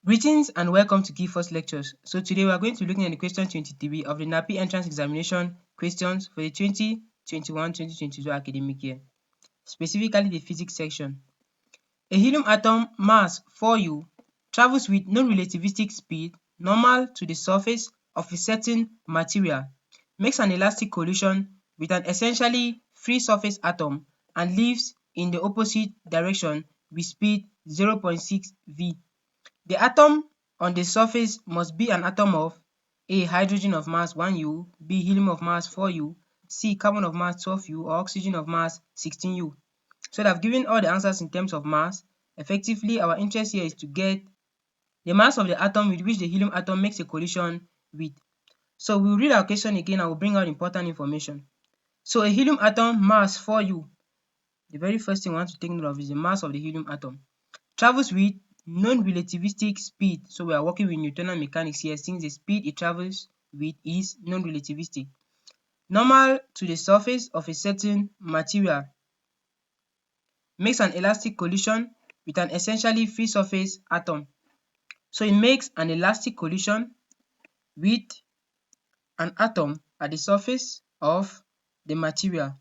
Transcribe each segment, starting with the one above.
Greetings and welcome to GILFORD'S lectures. So today we are going to be looking at the question 23 of the NAHPI entrance examination questions for the 2021-2022 academic year, specifically the physics section. A helium atom mass 4U travels with non-relativistic speed normal to the surface of a certain material, makes an elastic collision with an essentially free surface atom and leaves in the opposite direction with speed 0.6 v. The atom on the surface must be an atom of A. Hydrogen of mass 1U, B. Helium of mass 4U, C. Carbon of mass 12U, or oxygen of mass 16U. So I've given all the answers in terms of mass. Effectively, our interest here is to get the mass of the atom with which the helium atom makes a collision with. So we'll read our question again and we'll bring out important information. So a helium atom mass 4U, the very first thing we want to take note of is the mass of the helium atom, travels with non-relativistic speed. So we are working with Newtonian mechanics here, since the speed it travels with is non-relativistic. Normal to the surface of a certain material, makes an elastic collision with an essentially free surface atom. So it makes an elastic collision with an atom at the surface of the material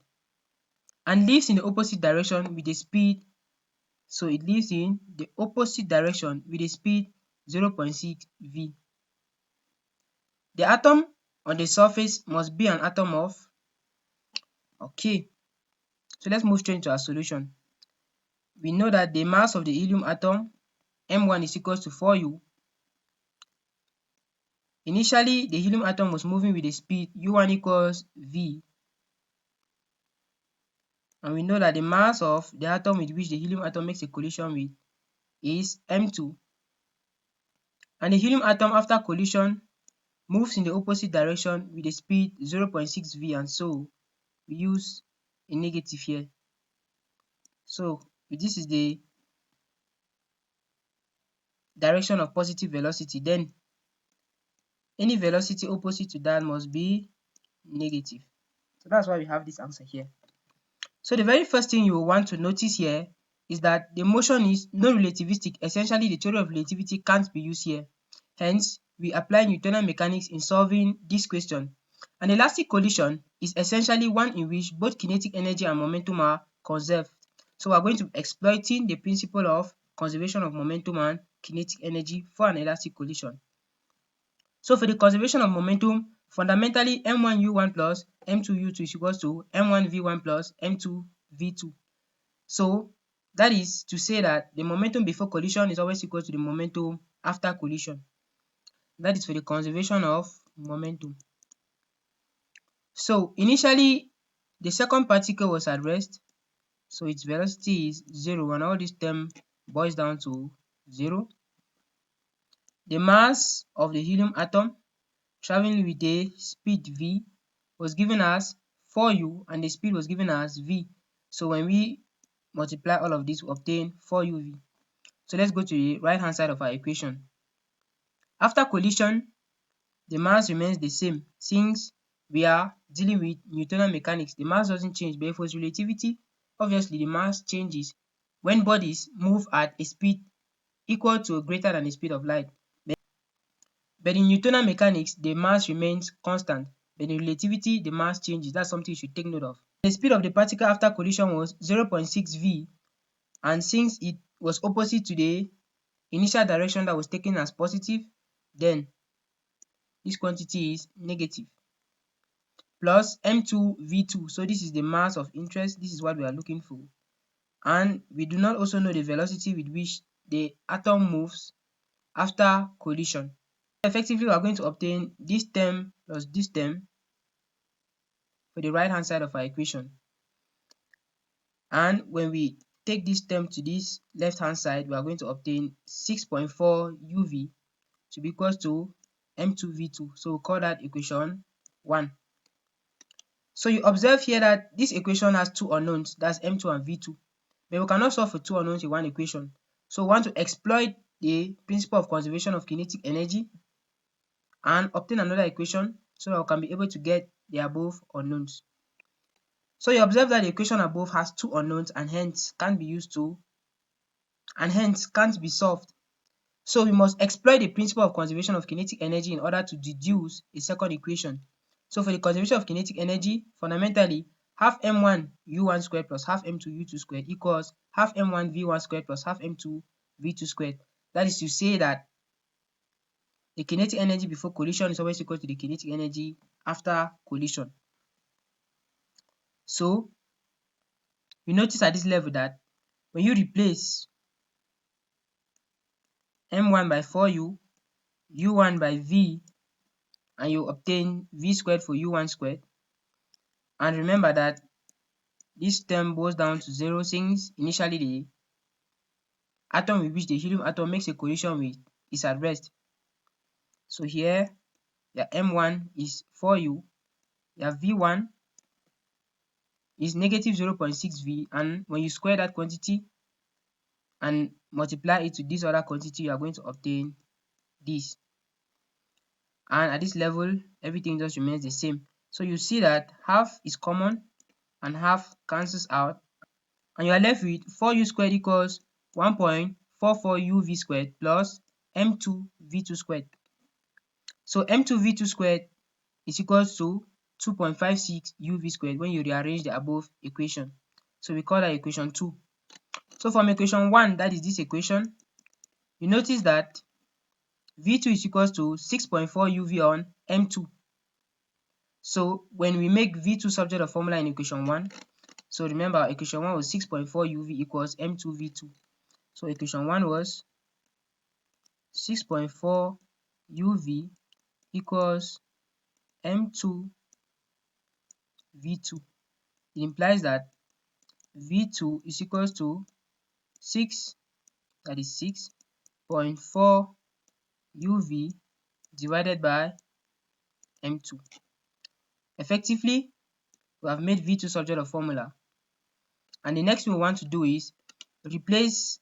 and leaves in the opposite direction with a speed. So it leaves in the opposite direction with a speed 0.6 v. The atom on the surface must be an atom of, okay, so let's move straight into our solution. We know that the mass of the helium atom, M1 is equals to 4U. Initially, the helium atom was moving with a speed U1 equals V. And we know that the mass of the atom with which the helium atom makes a collision with is M2. And the helium atom after collision moves in the opposite direction with a speed 0.6 v, and so we use a negative here. So this is the direction of positive velocity, then any velocity opposite to that must be negative. So that's why we have this answer here. So the very first thing you will want to notice here is that the motion is non-relativistic. Essentially, the theory of relativity can't be used here. Hence, we apply Newtonian mechanics in solving this question. An elastic collision is essentially one in which both kinetic energy and momentum are conserved. So we are going to be exploiting the principle of conservation of momentum and kinetic energy for an elastic collision. So for the conservation of momentum, fundamentally m1u1 plus m2u2 is equals to m1v1 plus m2v2. So that is to say that the momentum before collision is always equal to the momentum after collision. That is for the conservation of momentum. So initially, the second particle was at rest, so its velocity is 0, and all this term boils down to 0. The mass of the helium atom traveling with a speed v was given as 4u, and the speed was given as v. So when we multiply all of this, we obtain 4uv. So let's go to the right hand side of our equation. After collision, the mass remains the same. Since we are dealing with Newtonian mechanics, the mass doesn't change, but if it was relativity, obviously the mass changes when bodies move at a speed equal to or greater than the speed of light. But in Newtonian mechanics, the mass remains constant. But in relativity, the mass changes. That's something you should take note of. The speed of the particle after collision was 0.6 v, and since it was opposite to the initial direction that was taken as positive, then this quantity is negative, plus m2v2. So this is the mass of interest. This is what we are looking for. And we do not also know the velocity with which the atom moves after collision. Effectively, we are going to obtain this term plus this term for the right hand side of our equation. And when we take this term to this left hand side, we are going to obtain 6.4 uv to be equals to m2v2. So we'll call that equation 1. So you observe here that this equation has two unknowns, that's m2 and v2. But we cannot solve for two unknowns in one equation. So we want to exploit the principle of conservation of kinetic energy and obtain another equation so that we can be able to get the above unknowns. So you observe that the equation above has two unknowns and hence can't be solved. So we must exploit the principle of conservation of kinetic energy in order to deduce a second equation. So for the conservation of kinetic energy, fundamentally, half m1 u1 squared plus half m2 u2 squared equals half m1 v1 squared plus half m2 v2 squared. That is to say that the kinetic energy before collision is always equal to the kinetic energy after collision. So you notice at this level that when you replace m1 by 4u, u1 by v, and you obtain v squared for u1 squared, and remember that this term goes down to 0 since initially the atom with which the helium atom makes a collision with is at rest. So here your m1 is 4u, your v1 is negative 0.6 v, and when you square that quantity and multiply it to this other quantity, you are going to obtain this. And at this level, everything just remains the same. So you see that half is common and half cancels out, and you are left with 4u squared equals 1.44uv squared plus m2 v2 squared. So m2 v2 squared is equals to 2.56 uv squared when you rearrange the above equation. So we call that equation 2. So from equation 1, that is this equation, you notice that v2 is equals to 6.4 uv on m2. So when we make v2 subject of formula in equation 1, so remember equation 1 was 6.4 uv equals m2 v2. So equation 1 was 6.4 uv equals m2 v2. It implies that v2 is equals to 6, that is 6.4 uv divided by m2. Effectively, we have made v2 subject of formula, and the next thing we want to do is replace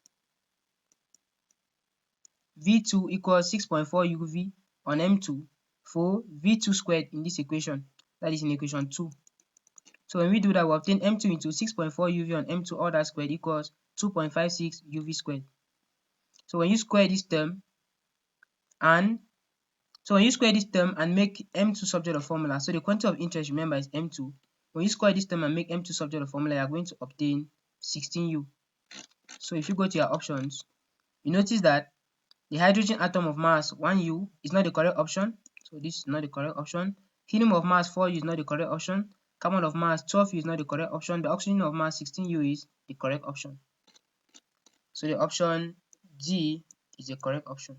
v2 equals 6.4 uv on m2 for v2 squared in this equation, that is in equation 2. So when we do that, we obtain m2 into 6.4 uv on m2 all that squared equals 2.56 uv squared. So when you square this term and make m2 subject of formula, so the quantity of interest, remember, is m2. When you square this term and make m2 subject of formula, you are going to obtain 16u. So if you go to your options, you notice that the hydrogen atom of mass 1u is not the correct option. So this is not the correct option. Helium of mass 4u is not the correct option. Carbon of mass 12u is not the correct option. The oxygen of mass 16u is the correct option. So the option G is the correct option.